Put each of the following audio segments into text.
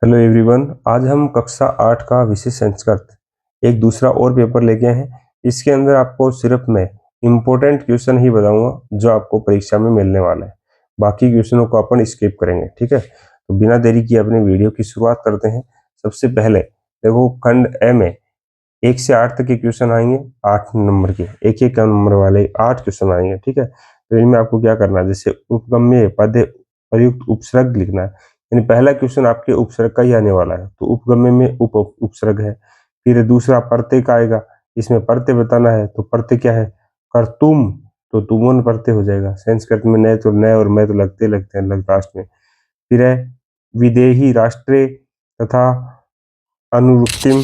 Hello everyone. आज हम कक्षा 8 का विषय संस्कृत एक दूसरा और पेपर लेके आए हैं। इसके अंदर आपको सिर्फ मैं इम्पोर्टेंट क्वेश्चन ही बताऊंगा जो आपको परीक्षा में मिलने वाला है। बाकी क्वेश्चनों को अपन स्किप करेंगे, ठीक है। तो बिना देरी किए अपने वीडियो की शुरुआत करते हैं। सबसे पहले देखो, खंड ए में 1 से 8 तक के क्वेश्चन आएंगे। 8 नंबर के एक एक नंबर वाले 8 क्वेश्चन आएंगे, ठीक है। तो इनमें आपको क्या करना है, जैसे उपगम्य पद प्रयुक्त उपसर्ग लिखना है। यानी पहला क्वेश्चन आपके उपसर्ग का ही आने वाला है, तो उपगम्य में उपसर्ग है। फिर दूसरा प्रत्यय का आएगा, इसमें प्रत्यय बताना है। तो प्रत्यय क्या है, कर्तुम, तो तुमन प्रत्यय हो जाएगा। संस्कृत में नए तो नए और मैं तो लगते लगते हैं लास्ट में। फिर है विदेही राष्ट्रे तथा अनुवृत्तिम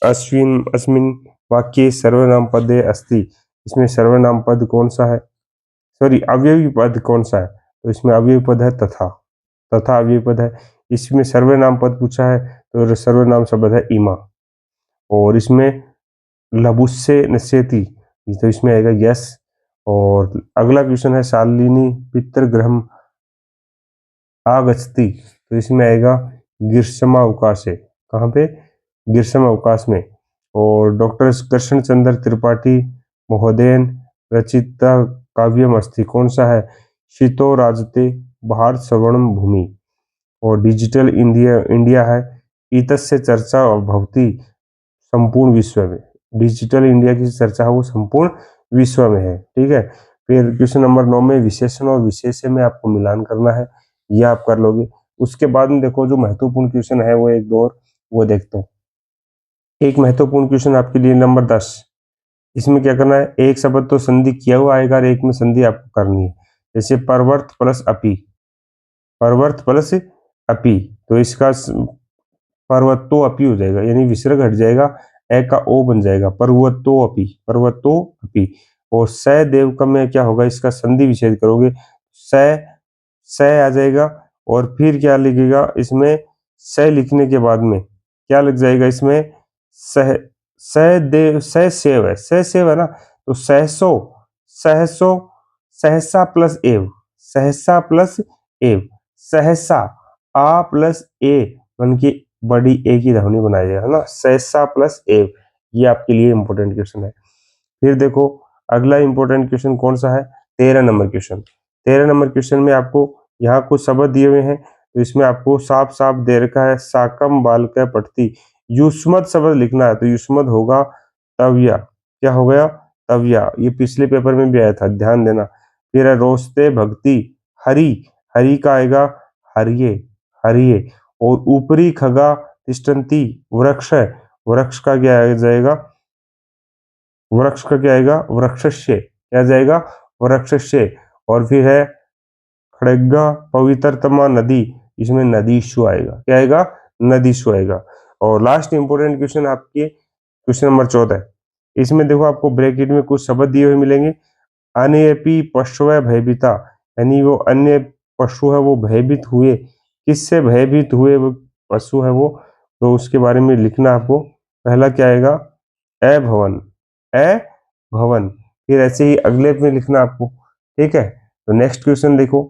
अश्विन अस्मिन वाक्ये सर्वनाम पदे अस्ति। इसमें सर्वनाम पद कौन सा है, सॉरी अवयवी पद कौन सा है, तो इसमें अवयवी पद है तथा। तथा अवयवी पद है। इसमें सर्वनाम पद पूछा है, तो सर्वनाम शब्द है इमा। और इसमें लबुस्से नश्यति, तो इसमें आएगा यस। और अगला क्वेश्चन है शालिनी पितृगृहम आगच्छति, तो इसमें आएगा ग्रीष्मावकाशे। कहाँ पे, ग्रीष्मावकाश में। और डॉक्टर कृष्ण चंद्र त्रिपाठी महोदयन रचित काव्यम अस्ति, कौन सा है, शीतो राजते भारत स्वर्णम भूमि। और डिजिटल इंडिया इंडिया है, इतस्य चर्चा भवति संपूर्ण विश्व में। डिजिटल इंडिया की चर्चा है वो संपूर्ण विश्व में है, ठीक है। फिर क्वेश्चन नंबर 9 में विशेषण और विशेष्य में आपको मिलान करना है, ये आप कर लोगे। उसके बाद में देखो जो महत्वपूर्ण क्वेश्चन है वो एक दो और वो देखते हो। एक महत्वपूर्ण क्वेश्चन आपके लिए नंबर 10। इसमें क्या करना है, एक शब्द तो संधि किया हुआ आएगा और एक में संधि आपको करनी है। जैसे परवर्त प्लस अपी, परवर्त प्लस अपी, तो इसका पर्वतो अपी हो जाएगा, यानी विसर्ग हट जाएगा, ए का ओ बन जाएगा, पर्वतो अपी, पर्वतो अपी। और स देव का में क्या होगा, इसका संधि विच्छेद करोगे, स स आ जाएगा। और फिर क्या लिखेगा इसमें, स लिखने के बाद में क्या लग जाएगा इसमें, सह सहदेव सहसेव है, सहसेव है ना, तो सहसो, सहसो, सहसा प्लस एव, सहसा प्लस एव, सहसा, आ प्लस ए बन के बड़ी ए की ध्वनि बनाई जाएगा, है ना, सहसा प्लस एव। ये आपके लिए इंपॉर्टेंट क्वेश्चन है। फिर देखो अगला इंपॉर्टेंट क्वेश्चन कौन सा है, 13 नंबर क्वेश्चन। 13 नंबर क्वेश्चन में आपको यहाँ कुछ शब्द दिए हुए हैं, तो इसमें आपको साफ साफ दे रखा है साकम बालक पठती, युष्मत शब्द लिखना है। तो युष्मत होगा तव्या, क्या हो गया, तव्या। ये पिछले पेपर में भी आया था, ध्यान देना। फिर है रोस्ते भक्ति हरि, हरि का आएगा हरिये, हरिये। और ऊपरी खगा तिष्ठन्ति वृक्ष है, वृक्ष का क्या आ जाएगा, वृक्ष का क्या आएगा, वृक्षस्य, क्या जाएगा, वृक्षस्य। और फिर है खड़ग्गा पवित्रतमा नदी, इसमें नदीशु आएगा, क्या आएगा, नदीशु आएगा। और लास्ट इंपोर्टेंट क्वेश्चन आपके क्वेश्चन नंबर 14। इसमें देखो आपको ब्रैकेट में कुछ शब्द दिए हुए मिलेंगे। अन्यपि पशु भयभीता, यानी वो अन्य पशु है वो भयभीत हुए, किससे भयभीत हुए वो पशु है वो, तो उसके बारे में लिखना आपको। पहला क्या आएगा, अभवन, अभवन। फिर ऐसे ही अगले में लिखना आपको, ठीक है। तो नेक्स्ट क्वेश्चन देखो,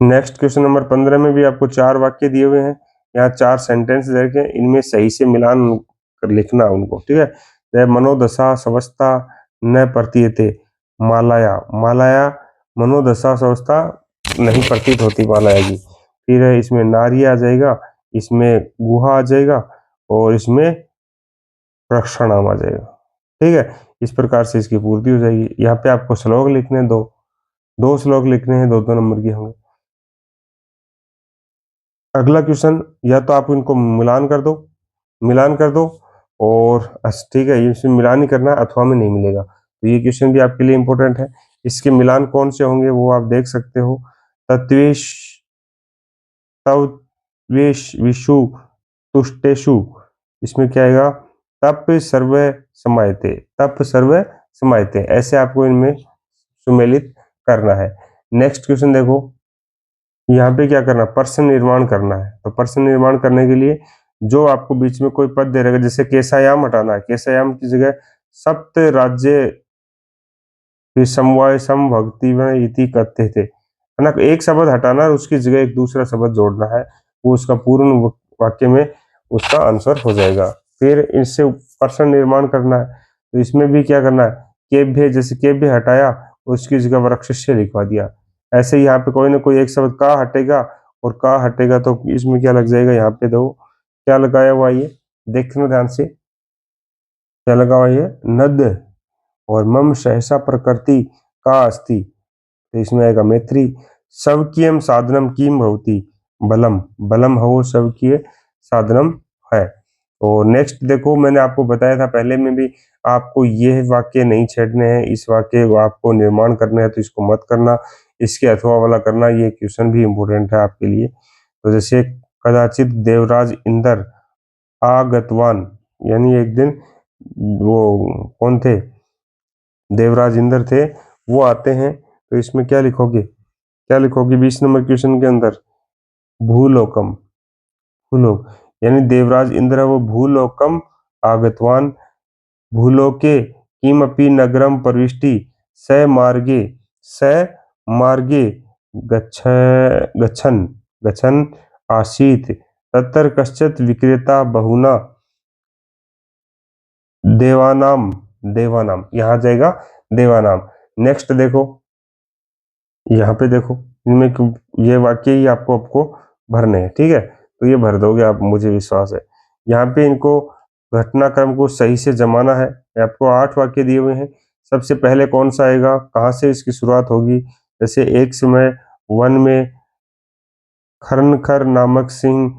नेक्स्ट क्वेश्चन नंबर 15 में भी आपको 4 वाक्य दिए हुए हैं, यहाँ 4 सेंटेंस दे रखे हैं, इनमें सही से मिलान कर लिखना उनको, ठीक है। जय मनोदशा सवस्था न प्रतीयते मालाया, मालाया मनोदशा सवस्था नहीं प्रतीत होती मालाया की। फिर है इसमें नारी आ जाएगा, इसमें गुहा आ जाएगा, और इसमें रक्षणाम आ जाएगा, ठीक है। इस प्रकार से इसकी पूर्ति हो जाएगी। यहाँ पे आपको श्लोक लिखने हैं, दो दो श्लोक लिखने हैं, 2-2 नंबर के होंगे। अगला क्वेश्चन, या तो आप इनको मिलान कर दो, मिलान कर दो, और ठीक है, इसमें मिलान ही करना है, अथवा में नहीं मिलेगा। तो ये क्वेश्चन भी आपके लिए इंपॉर्टेंट है। इसके मिलान कौन से होंगे वो आप देख सकते हो। तत्वेश, तवेश विषु तुष्टेशु, इसमें क्या आएगा, तप सर्व समायते, तप सर्व समायते, ऐसे आपको इनमें सुमेलित करना है। नेक्स्ट क्वेश्चन देखो, यहाँ पे क्या करना, प्रश्न निर्माण करना है। तो प्रश्न निर्माण करने के लिए जो आपको बीच में कोई पद दे रहेगा, जैसे केशायाम हटाना है, केशायाम की जगह सप्त राज्य समवाय सम भक्ति में इति कहते थे, है ना। एक शब्द हटाना और उसकी जगह एक दूसरा शब्द जोड़ना है, वो उसका पूर्ण वाक्य में उसका आंसर हो जाएगा। फिर इससे प्रश्न निर्माण करना है, तो इसमें भी क्या करना है, केभ्य, जैसे केभ्य हटाया उसकी जगह वृक्षस्य लिखवा दिया। ऐसे ही यहाँ पे कोई ना कोई एक शब्द का हटेगा और का हटेगा, तो इसमें क्या लग जाएगा, यहाँ पे दो क्या लगाया हुआ है, ये देखना ध्यान से, क्या लगा हुआ है, नद, और मम सहसा प्रकृति का अस्ति, तो इसमें आएगा मैत्री। स्वकीयम साधनम किम भवति, बलम, बलम हो स्वकीय साधनम है। और नेक्स्ट देखो, मैंने आपको बताया था पहले में भी, आपको ये वाक्य नहीं छेड़ने हैं, इस वाक्य को आपको निर्माण करना है, तो इसको मत करना, इसके अथवा वाला करना। ये क्वेश्चन भी इम्पोर्टेंट है आपके लिए। तो जैसे कदाचित देवराज इंद्र आगतवान, यानी एक दिन वो कौन थे, देवराज इंद्र थे, वो आते हैं, तो इसमें क्या लिखोगे, क्या लिखोगे 20 नंबर क्वेश्चन के अंदर, भूलोकम, भूलोक, यानी देवराज इंद्र वो भूलोकम आगतवान, भूलोके किमपि नगरम प्रविष्टि स मार्गे, स मार्गे गच्छ गच्छन् गच्छन् आसीत्, तत्र कश्चित् विक्रेता बहुना देवानाम, देवानाम यहाँ जाएगा देवानाम। नेक्स्ट देखो, यहाँ पे देखो, इनमें ये वाक्य ही आपको भरने हैं, ठीक है, तो ये भर दोगे आप, मुझे विश्वास है। यहाँ पे इनको घटनाक्रम को सही से जमाना है। आपको 8 वाक्य दिए हुए हैं, सबसे पहले कौन सा आएगा, कहाँ से इसकी शुरुआत होगी, जैसे एक समय वन में खरनखर नामक सिंह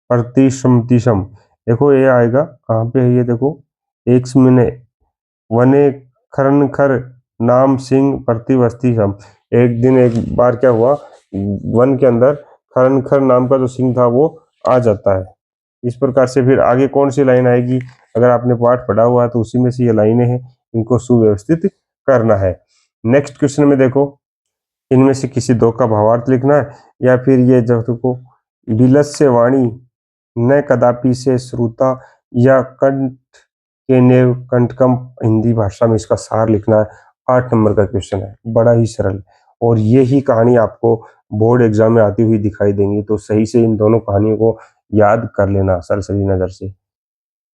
प्रतिशमतिशम, देखो ये आएगा कहाँ पे है, ये देखो, एक समय वने खरनखर नाम सिंह प्रतिवस्ती हम, एक दिन एक बार क्या हुआ, वन के अंदर खरनखर नाम का जो सिंह था वो आ जाता है। इस प्रकार से फिर आगे कौन सी लाइन आएगी, अगर आपने पाठ पढ़ा हुआ है तो उसी में से ये लाइनें हैं, इनको सुव्यवस्थित करना है। नेक्स्ट क्वेश्चन में देखो, इनमें से किसी दो का भावार्थ लिखना है, या फिर ये जो देखो, बिलस्य वाणी न कदापि से श्रुता, या कंठ के नेव कंटकम, हिंदी भाषा में इसका सार लिखना है। 8 नंबर का क्वेश्चन है, बड़ा ही सरल, और ये ही कहानी आपको बोर्ड एग्जाम में आती हुई दिखाई देंगी, तो सही से इन दोनों कहानियों को याद कर लेना सरसरी नजर से।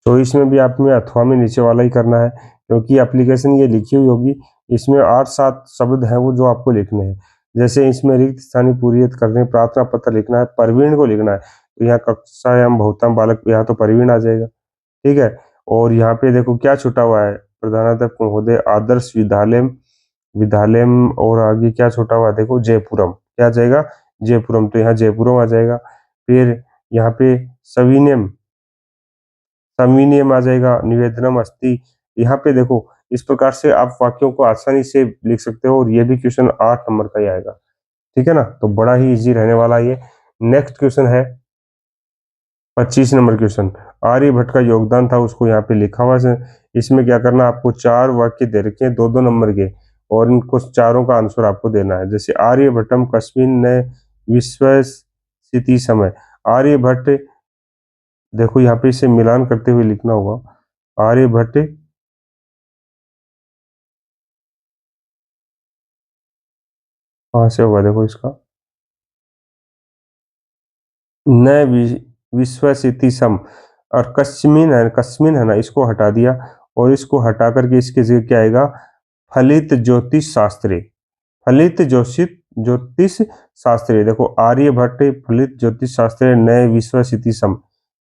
तो इसमें भी आप में अथवा में नीचे वाला ही करना है, क्योंकि एप्लीकेशन ये लिखी हुई होगी, इसमें 8-7 शब्द हैं वो जो आपको लिखने हैं। जैसे इसमें रिक्त स्थानीय पूरियत करने, प्रार्थना पत्र लिखना है, प्रवीण को लिखना है, तो यहाँ कक्षायाम भवताम बालक, यहाँ तो प्रवीण आ जाएगा, ठीक है। और यहाँ पे देखो क्या छुटा हुआ है, प्रधानाध्यापक महोदय आदर्श विद्यालय, विद्यालय, और आगे क्या छुटा हुआ है, देखो जयपुरम, क्या आ जाएगा, जयपुरम, तो यहाँ जयपुरम आ जाएगा। फिर यहाँ पे सविनयम, सविनयम आ जाएगा, निवेदनम अस्ति, यहाँ पे देखो, इस प्रकार से आप वाक्यों को आसानी से लिख सकते हो, और ये भी क्वेश्चन 8 नंबर का ही आएगा, ठीक है ना, तो बड़ा ही इजी रहने वाला ये। नेक्स्ट क्वेश्चन है 25 नंबर क्वेश्चन, आर्यभट्ट का योगदान था, उसको यहाँ पे लिखा हुआ है। इसमें क्या करना, आपको 4 वाक्य दे रखे हैं 2-2 नंबर के, और इनको चारों का आंसर आपको देना है। जैसे आर्यभट्टम कस्मिन न विश्वसिति समय, आर्यभट्ट, देखो यहाँ पे इसे मिलान करते हुए लिखना होगा, आर्यभट्ट कहाँ से होगा, देखो इसका न विश्वसिति सम, और कस्मिन है ना, इसको हटा दिया, और इसको हटा करके इसके जगह क्या आएगा, फलित ज्योतिष शास्त्री, फलित ज्योतिष शास्त्री, देखो आर्यभट्ट फलित ज्योतिष शास्त्री नए विश्वसिति सम,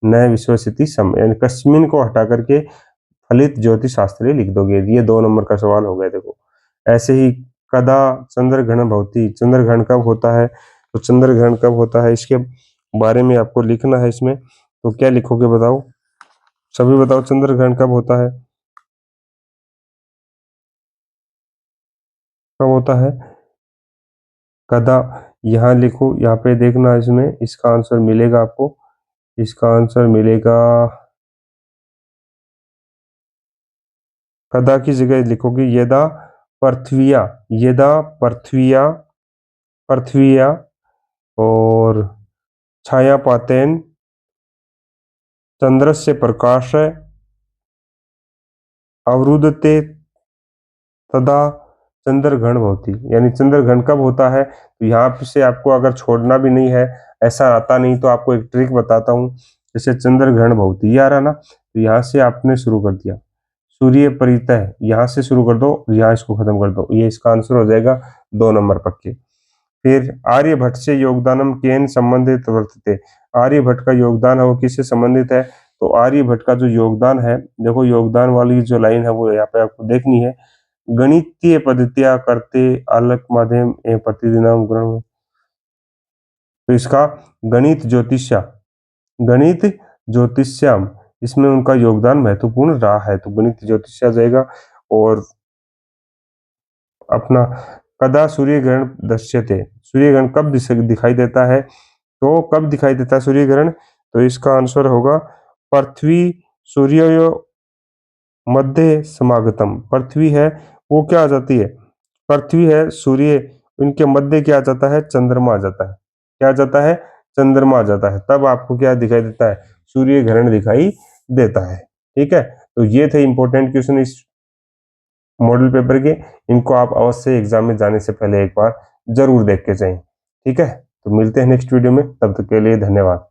नए विश्वसिति सम, यानी कस्मिन को हटा करके फलित ज्योतिष शास्त्री लिख दोगे, ये 2 नंबर का सवाल हो गया। देखो ऐसे ही कदा चंद्रग्रहण भवति, चंद्रग्रहण कब होता है, तो चंद्रग्रहण कब होता है इसके बारे में आपको लिखना है इसमें, तो क्या लिखोगे बताओ, सभी बताओ, चंद्रग्रहण कब होता है, कब होता है, कदा, यहाँ लिखो, यहाँ पे देखना, इसमें इसका आंसर मिलेगा आपको, इसका आंसर मिलेगा, कदा की जगह लिखोगे यदा पृथ्विया, यदा पृथ्विया, पृथ्विया, और छाया पातेन चंद्रस्य प्रकाश अवरुद्धते तदा चंद्रग्रहण भवति, यानी चंद्रग्रहण कब होता है, तो यहाँ से आपको अगर छोड़ना भी नहीं है, ऐसा आता नहीं, तो आपको एक ट्रिक बताता हूँ। जैसे चंद्र ग्रहण बहुत ही आ रहा ना, तो यहाँ से आपने शुरू कर दिया। सूर्य परितः यहाँ से शुरू कर दो, यहाँ इसको खत्म कर दो, ये इसका आंसर हो जाएगा 2 नंबर पक्के। फिर आर्यभट्ट से योगदानम केन संबंधित वर्तते। आर्यभट्ट का योगदान है वो किससे संबंधित है? तो आर्यभट्ट का जो योगदान है, देखो योगदान वाली जो लाइन है वो यहाँ पे आपको देखनी है। गणितीय पद्धतियां करते आलक माध्यम प्रतिदिनम ग्रहण। तो इसका गणित ज्योतिष्या, गणित ज्योतिष्याम, इसमें उनका योगदान महत्वपूर्ण रहा है, तो गणित ज्योतिष्या जाएगा। और अपना कदा सूर्य ग्रहण दृश्यते, सूर्य ग्रहण कब दिखाई देता है? तो कब दिखाई देता है सूर्य ग्रहण? तो इसका आंसर होगा पृथ्वी सूर्य मध्य समागतम। पृथ्वी है वो क्या आ जाती है? पृथ्वी है सूर्य, इनके मध्य क्या आ जाता है? चंद्रमा आ जाता है। क्या आ जाता है? चंद्रमा आ जाता है, तब आपको क्या दिखाई देता है? सूर्य ग्रहण दिखाई देता है। ठीक है, तो ये थे इंपॉर्टेंट क्वेश्चन इस मॉडल पेपर के। इनको आप अवश्य एग्जाम में जाने से पहले एक बार जरूर देख के जाएं। ठीक है, तो मिलते हैं नेक्स्ट वीडियो में, तब तक के लिए धन्यवाद।